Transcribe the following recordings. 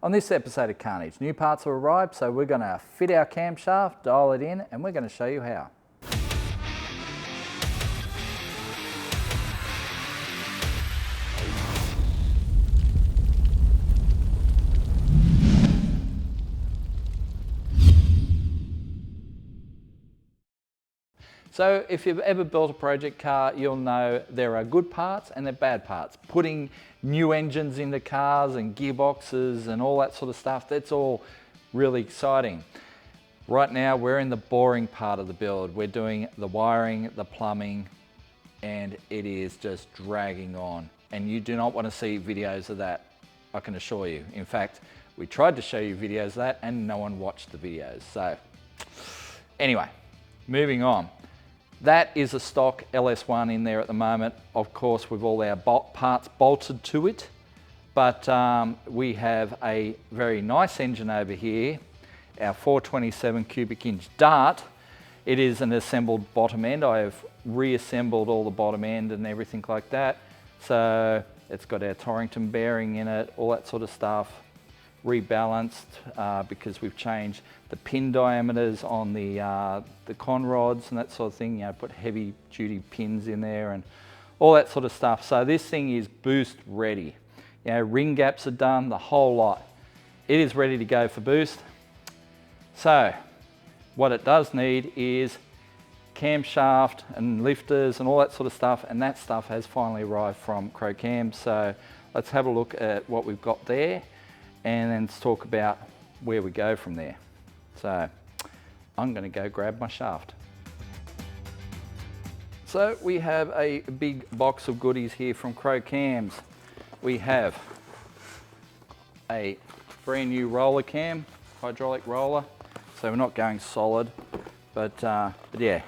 On this episode of Carnage, new parts have arrived, so we're going to fit our camshaft, dial it in, and we're going to show you how. So if you've ever built a project car, you'll know there are good parts and there are bad parts. Putting new engines into cars and gearboxes and all that sort of stuff, that's all really exciting. Right now we're in the boring part of the build. We're doing the wiring, the plumbing, and it is just dragging on. And you do not want to see videos of that, I can assure you. In fact, we tried to show you videos of that and no one watched the videos. So anyway, moving on. That is a stock LS1 in there at the moment, of course, with all our parts bolted to it. But we have a very nice engine over here, our 427 cubic inch Dart. It is an assembled bottom end. I have reassembled all the bottom end and everything like that. So it's got our Torrington bearing in it, all that sort of stuff. Rebalanced because we've changed the pin diameters on the con rods and that sort of thing. You know, put heavy duty pins in there and all that sort of stuff. So this thing is boost ready. You know, ring gaps are done, the whole lot. It is ready to go for boost. So what it does need is camshaft and lifters and all that sort of stuff, and that stuff has finally arrived from Crow Cam. So let's have a look at what we've got there, and then let's talk about where we go from there. So I'm going to go grab my shaft. So we have a big box of goodies here from Crow Cams. We have a brand new roller cam, hydraulic roller. So we're not going solid, but yeah.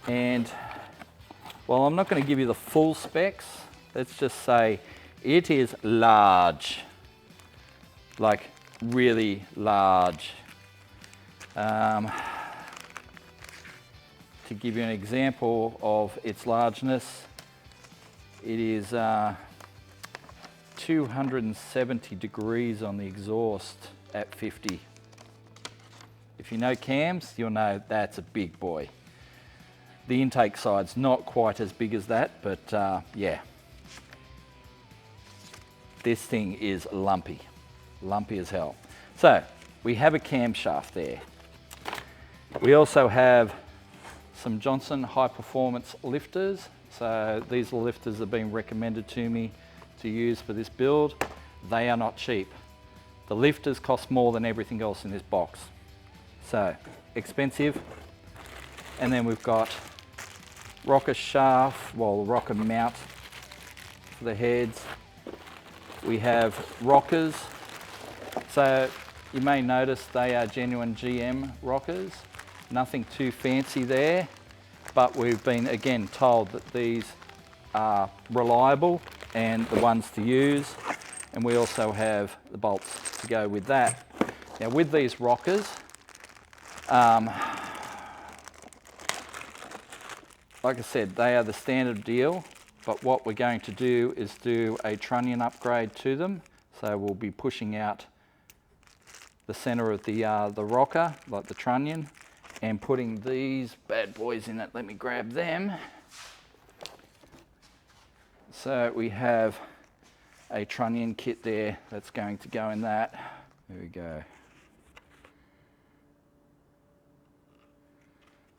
And well, I'm not going to give you the full specs. Let's just say it is large, like really large. To give you an example of its largeness, it is 270 degrees on the exhaust at 50. If you know cams, you'll know that's a big boy. The intake side's not quite as big as that, but yeah. This thing is lumpy as hell. So we have a camshaft there. We also have some Johnson high performance lifters. So these are lifters that have been recommended to me to use for this build. They are not cheap. The lifters cost more than everything else in this box. So expensive. And then we've got rocker shaft, well, rocker mount for the heads. We have rockers. So you may notice they are genuine GM rockers. Nothing too fancy there, but we've been again told that these are reliable and the ones to use. And we also have the bolts to go with that. Now with these rockers, like I said, they are the standard deal. But what we're going to do is do a trunnion upgrade to them. So we'll be pushing out the center of the rocker, like the trunnion, and putting these bad boys in it. Let me grab them. So we have a trunnion kit there that's going to go in that. There we go.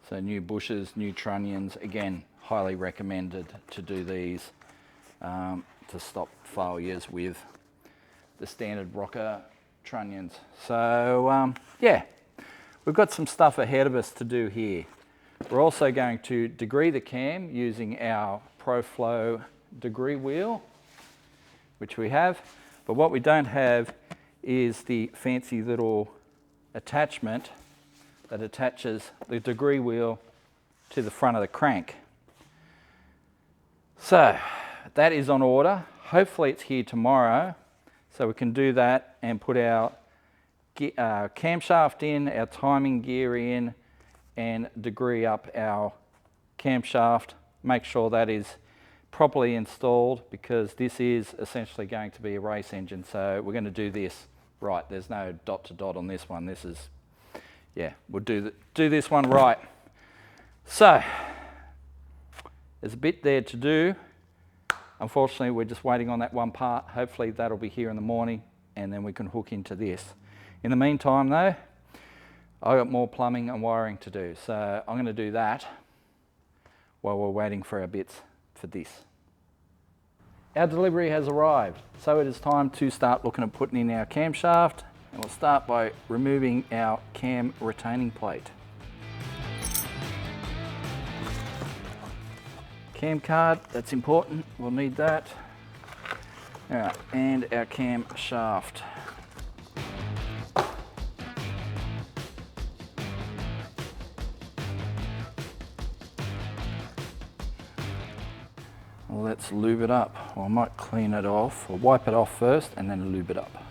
So new bushes, new trunnions, again, highly recommended to do these to stop failures with the standard rocker trunnions. So yeah, we've got some stuff ahead of us to do here. We're also going to degree the cam using our ProFlow degree wheel, which we have, but what we don't have is the fancy little attachment that attaches the degree wheel to the front of the crank. So that is on order. Hopefully it's here tomorrow, so we can do that and put our camshaft in, our timing gear in, and degree up our camshaft. Make sure that is properly installed, because this is essentially going to be a race engine. So we're going to do this right. There's no dot to dot on this one. This is, yeah, we'll do this one right. So there's a bit there to do. Unfortunately, we're just waiting on that one part. Hopefully that'll be here in the morning, and then we can hook into this. In the meantime though, I've got more plumbing and wiring to do. So I'm going to do that while we're waiting for our bits for this. Our delivery has arrived, so it is time to start looking at putting in our camshaft, and we'll start by removing our cam retaining plate. Cam card, that's important, we'll need that. Alright, and our cam shaft. Well, let's lube it up. Well, I might clean it off, or wipe it off first and then lube it up.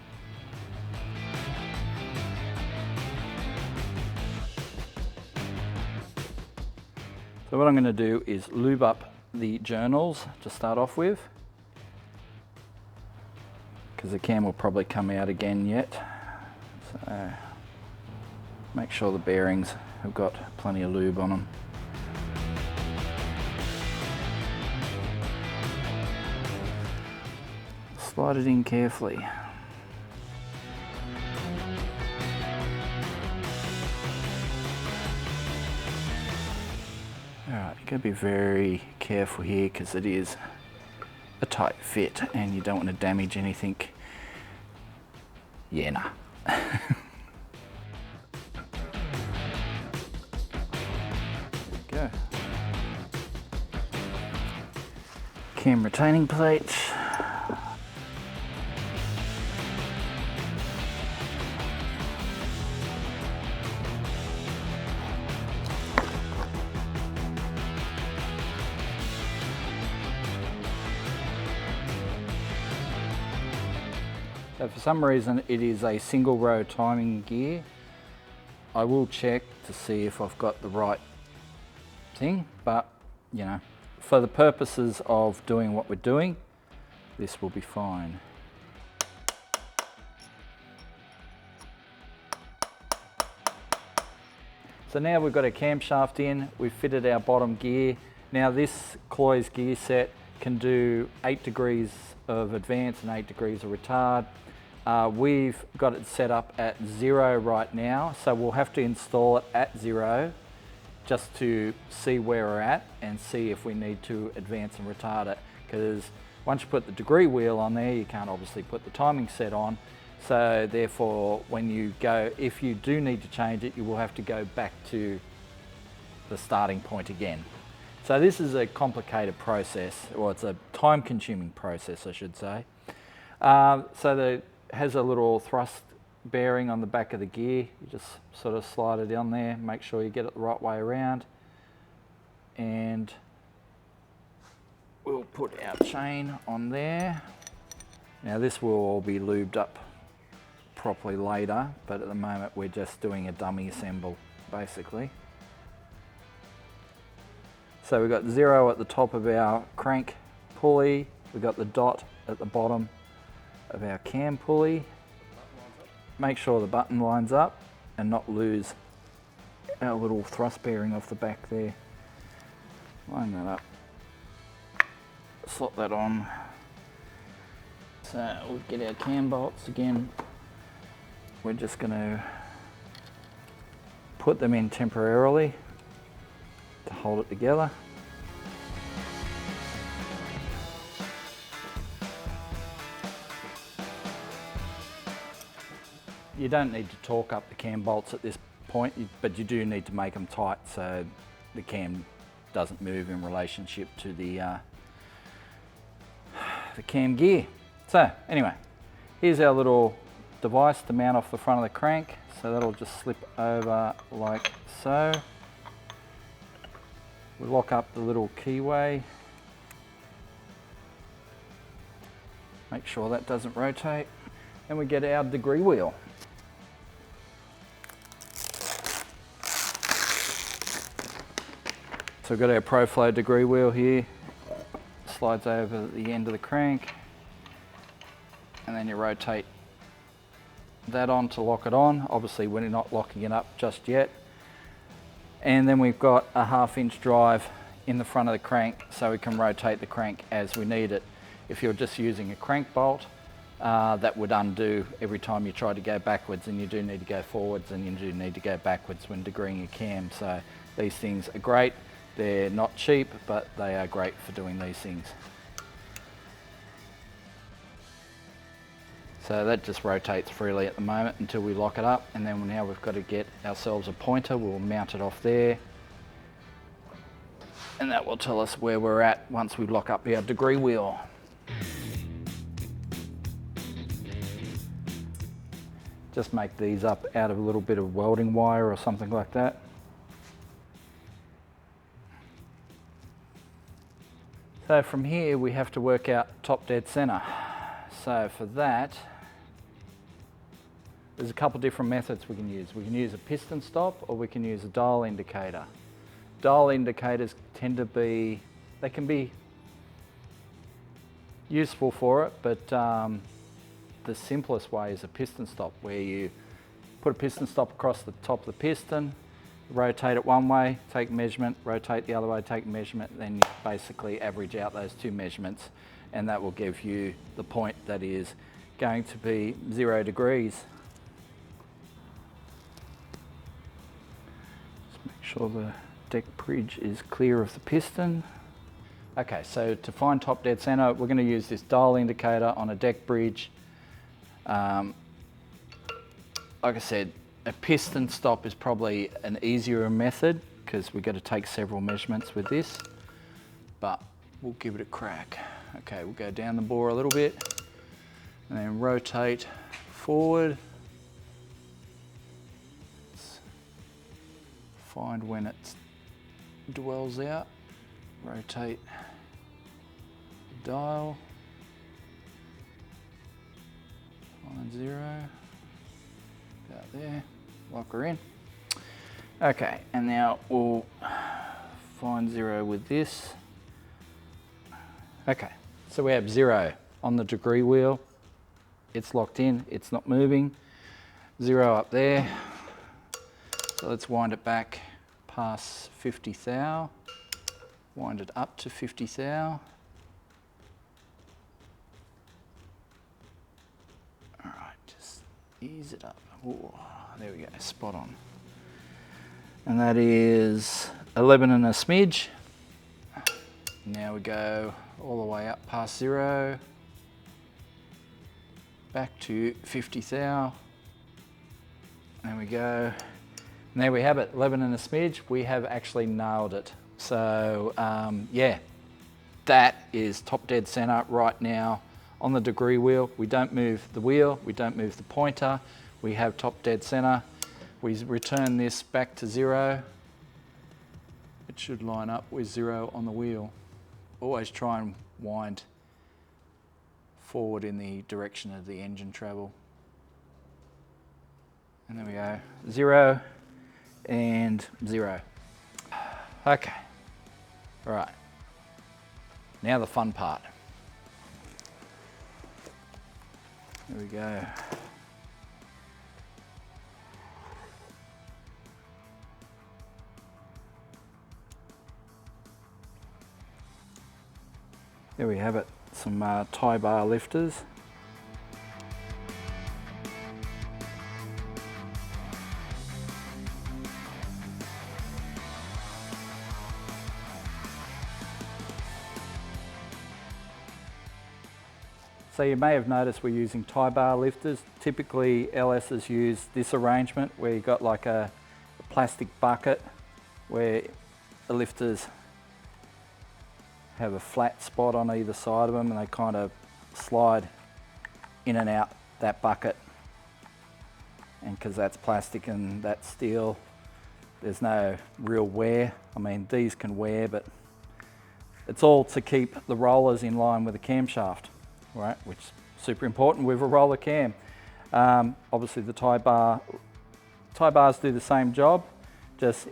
So what I'm going to do is lube up the journals to start off with, because the cam will probably come out again yet. So make sure the bearings have got plenty of lube on them. Slide it in carefully. Alright, you've got to be very careful here, because it is a tight fit and you don't want to damage anything. Yeah, nah. There we go. Cam retaining plate. So for some reason it is a single row timing gear. I will check to see if I've got the right thing, but you know, for the purposes of doing what we're doing, this will be fine. So now we've got a camshaft in, we've fitted our bottom gear. Now this Cloy's gear set can do 8 degrees of advance and 8 degrees of retard. We've got it set up at 0 right now, so we'll have to install it at 0 just to see where we're at and see if we need to advance and retard it, because once you put the degree wheel on there, you can't obviously put the timing set on. So therefore, when you go, if you do need to change it, you will have to go back to the starting point again. So this is a complicated process, or it's a time-consuming process, I should say. So it has a little thrust bearing on the back of the gear. You just sort of slide it on there, make sure you get it the right way around, and we'll put our chain on there. Now this will all be lubed up properly later, but at the moment we're just doing a dummy assemble basically. So we've got 0 at the top of our crank pulley, we've got the dot at the bottom of our cam pulley. Make sure the button lines up and not lose our little thrust bearing off the back there. Line that up, slot that on. So we'll get our cam bolts again. We're just going to put them in temporarily to hold it together. You don't need to torque up the cam bolts at this point, but you do need to make them tight so the cam doesn't move in relationship to the cam gear. So anyway, here's our little device to mount off the front of the crank. So that'll just slip over like so. We lock up the little keyway. Make sure that doesn't rotate. And we get our degree wheel. So we've got our ProFlow degree wheel here. slides over the end of the crank, and then you rotate that on to lock it on. Obviously we're not locking it up just yet. And then we've got a 1/2 inch drive in the front of the crank, so we can rotate the crank as we need it. If you're just using a crank bolt, that would undo every time you try to go backwards, and you do need to go forwards and you do need to go backwards when degreeing your cam. So these things are great. They're not cheap, but they are great for doing these things. So that just rotates freely at the moment until we lock it up, and then now we've got to get ourselves a pointer. We'll mount it off there, and that will tell us where we're at once we lock up our degree wheel. Just make these up out of a little bit of welding wire or something like that. So from here we have to work out top dead center. So for that, there's a couple different methods we can use. We can use a piston stop, or we can use a dial indicator. Dial indicators tend to be, they can be useful for it, but the simplest way is a piston stop, where you put a piston stop across the top of the piston, rotate it one way, take measurement, rotate the other way, take measurement, then you basically average out those two measurements, and that will give you the point that is going to be 0 degrees. Just make sure the deck bridge is clear of the piston. Okay, so to find top dead center, we're going to use this dial indicator on a deck bridge. Like I said, a piston stop is probably an easier method because we've got to take several measurements with this, but we'll give it a crack. Okay, we'll go down the bore a little bit and then rotate forward. Let's find when it dwells out. Rotate the dial. Find 0. About there. Lock her in. Okay, and now we'll find 0 with this. Okay, so we have 0 on the degree wheel. It's locked in, it's not moving. 0 up there. So let's wind it back past 50 thou. Wind it up to 50 thou. All right, just ease it up. Ooh, there we go, spot on. And that is 11 and a smidge. Now we go all the way up past 0, back to 50 thou. There we go. And there we have it, 11 and a smidge. We have actually nailed it. So yeah, that is top dead center right now on the degree wheel. We don't move the wheel, we don't move the pointer. We have top dead center. We return this back to 0. It should line up with 0 on the wheel. Always try and wind forward in the direction of the engine travel. And there we go, 0 and 0. Okay, all right. Now the fun part. There we go. There we have it, some tie bar lifters. So you may have noticed we're using tie bar lifters. Typically LSs use this arrangement where you've got like a plastic bucket where the lifters have a flat spot on either side of them, and they kind of slide in and out that bucket. And because that's plastic and that's steel, there's no real wear. I mean, these can wear, but it's all to keep the rollers in line with the camshaft, right? Which is super important with a roller cam. Obviously the tie bars do the same job, just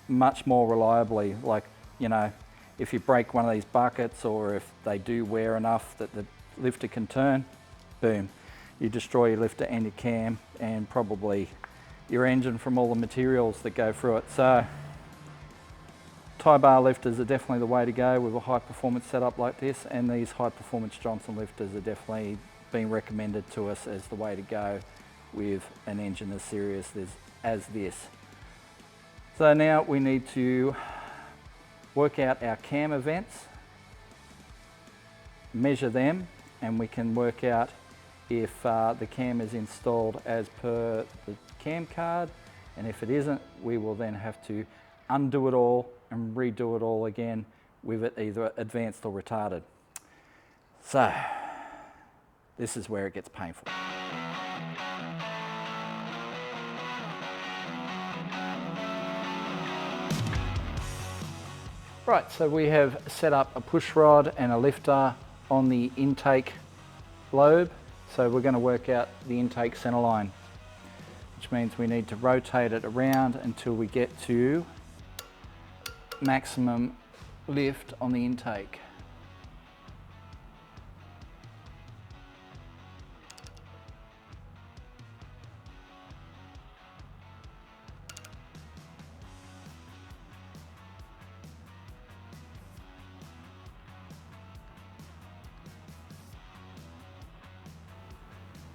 much more reliably. Like, you know, if you break one of these buckets, or if they do wear enough that the lifter can turn, boom, you destroy your lifter and your cam, and probably your engine from all the materials that go through it. So tie bar lifters are definitely the way to go with a high performance setup like this, and these high performance Johnson lifters are definitely being recommended to us as the way to go with an engine as serious as this. So now we need to work out our cam events, measure them, and we can work out if the cam is installed as per the cam card, and if it isn't, we will then have to undo it all and redo it all again with it either advanced or retarded. So this is where it gets painful. Right, so we have set up a push rod and a lifter on the intake lobe. So we're going to work out the intake centerline, which means we need to rotate it around until we get to maximum lift on the intake.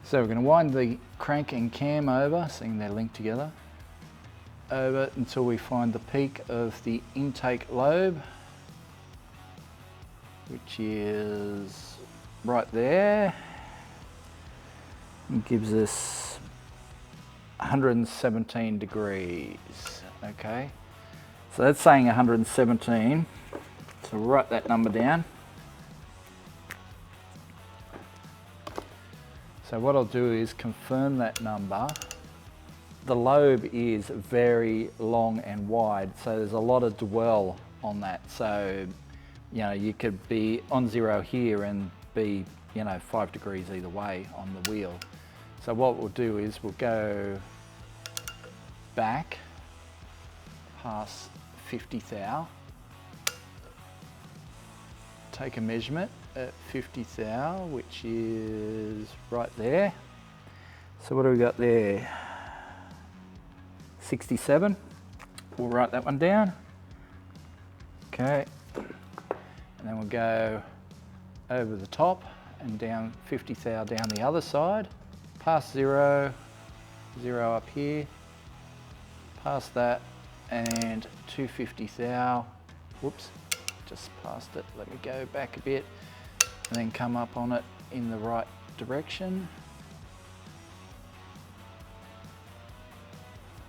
So we're going to wind the crank and cam over, seeing they're linked together, over until we find the peak of the intake lobe, which is right there. It gives us 117 degrees. Okay, so that's saying 117. So we'll write that number down. So what I'll do is confirm that number. The lobe is very long and wide, so there's a lot of dwell on that. So, you know, you could be on zero here and be, 5 degrees either way on the wheel. So what we'll do is we'll go back past 50 thou, take a measurement at 50 thou, which is right there. So what do we got there? 67. We'll write that one down. Okay. And then we'll go over the top and down 50 thou down the other side. Past zero, zero up here. Past that and 250 thou. Whoops, just past it. Let me go back a bit and then come up on it in the right direction.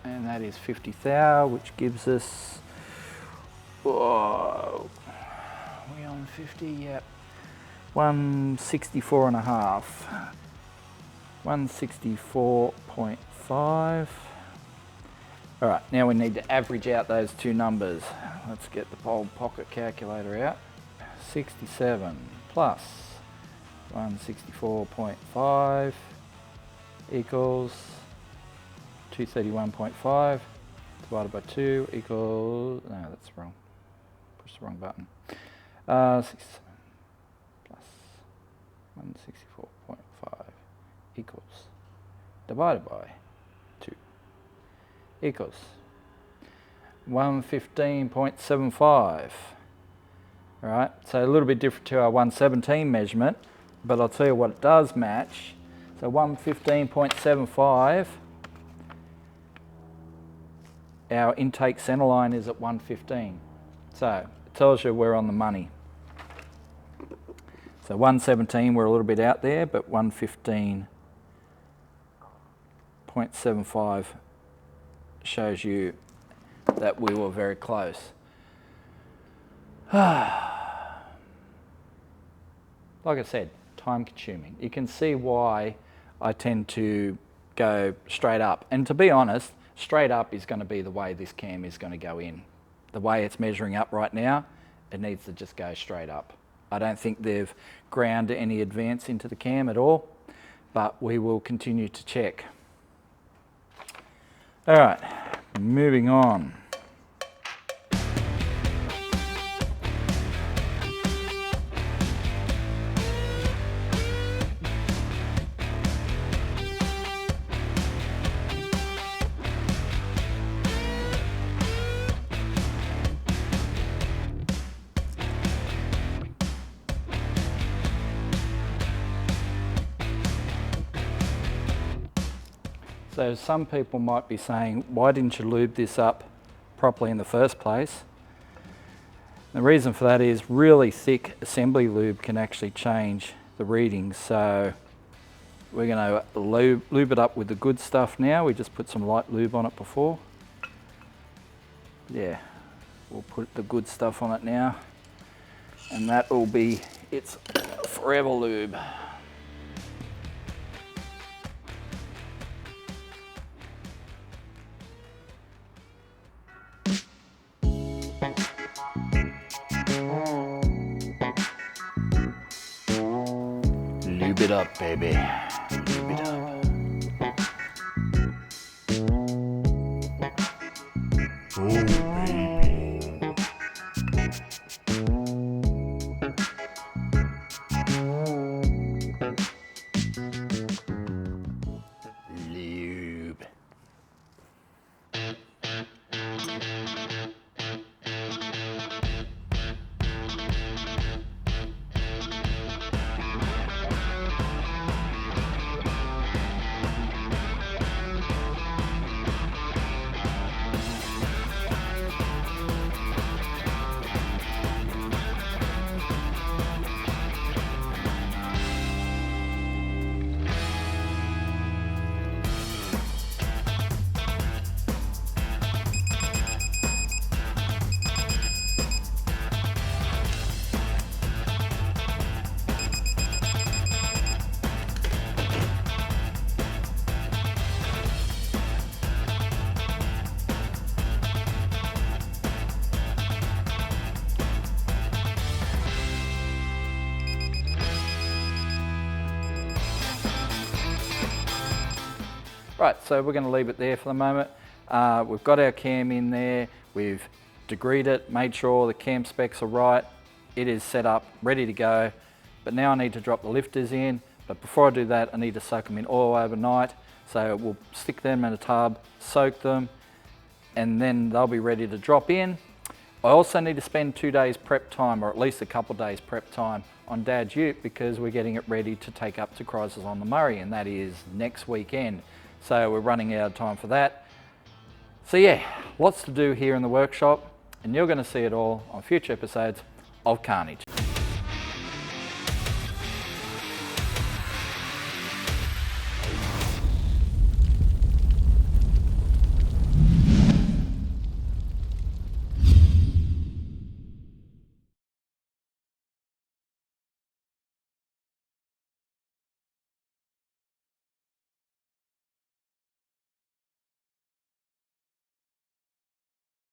And that is 50 thou, which gives us, whoa, are we on 50? Yep. 164 and a half. 164.5. All right, now we need to average out those two numbers. Let's get the old pocket calculator out. 67 plus 164.5 equals 231.5 divided by 2 equals, no, that's wrong. Push the wrong button. 67 plus 164.5 equals, divided by 2 equals 115.75. All right, so a little bit different to our 117 measurement, but I'll tell you what it does match. So 115.75, our intake centerline is at 115. So it tells you we're on the money. So 117, we're a little bit out there, but 115.75 shows you that we were very close. Like I said, time consuming. You can see why I tend to go straight up. And to be honest, straight up is going to be the way this cam is going to go in. The way it's measuring up right now, it needs to just go straight up. I don't think they've ground any advance into the cam at all, but we will continue to check. All right, moving on. So some people might be saying, why didn't you lube this up properly in the first place? The reason for that is really thick assembly lube can actually change the readings. So we're going to lube it up with the good stuff now. We just put some light lube on it before. Yeah, we'll put the good stuff on it now. And that will be its forever lube. Lube it up, baby. Lube it up. Oh, baby. Lube. Right, so we're going to leave it there for the moment. We've got our cam in there, we've degreed it, made sure all the cam specs are right. It is set up, ready to go. But now I need to drop the lifters in. But before I do that, I need to soak them in oil overnight. So we'll stick them in a tub, soak them, and then they'll be ready to drop in. I also need to spend 2 days prep time, or at least a couple of days prep time on Dad's ute, because we're getting it ready to take up to Chrysler's on the Murray, and that is next weekend. So we're running out of time for that. So yeah, lots to do here in the workshop, and you're going to see it all on future episodes of Carnage.